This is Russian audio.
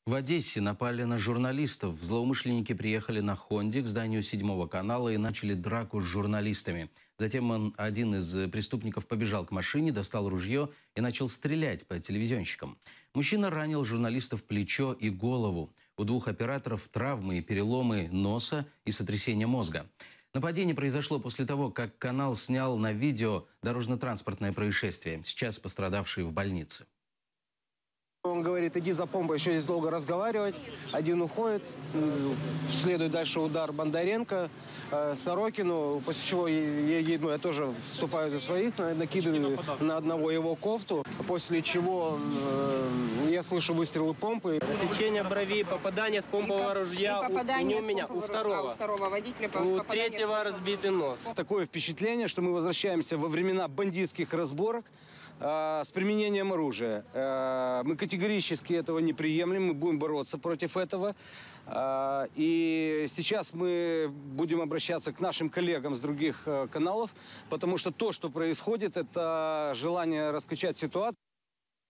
В Одессе напали на журналистов. Злоумышленники приехали на «Хонде» к зданию 7-го канала и начали драку с журналистами. Затем один из преступников побежал к машине, достал ружье и начал стрелять по телевизионщикам. Мужчина ранил журналиста в плечо и голову. У двух операторов травмы и переломы носа и сотрясение мозга. Нападение произошло после того, как канал снял на видео дорожно-транспортное происшествие. Сейчас пострадавший в больнице. Он говорит, иди за помпой, еще здесь долго разговаривать. Один уходит, следует дальше удар Бондаренко, Сорокину, после чего я тоже вступаю за своих, накидываю на одного его кофту, после чего я слышу выстрелы помпы. Сечение брови, попадание с помпового ружья не у меня, у второго. Водителя, у третьего разбитый нос. Такое впечатление, что мы возвращаемся во времена бандитских разборок с применением оружия. Мы категорически этого не приемлем, мы будем бороться против этого. И сейчас мы будем обращаться к нашим коллегам с других каналов, потому что то, что происходит, это желание раскачать ситуацию.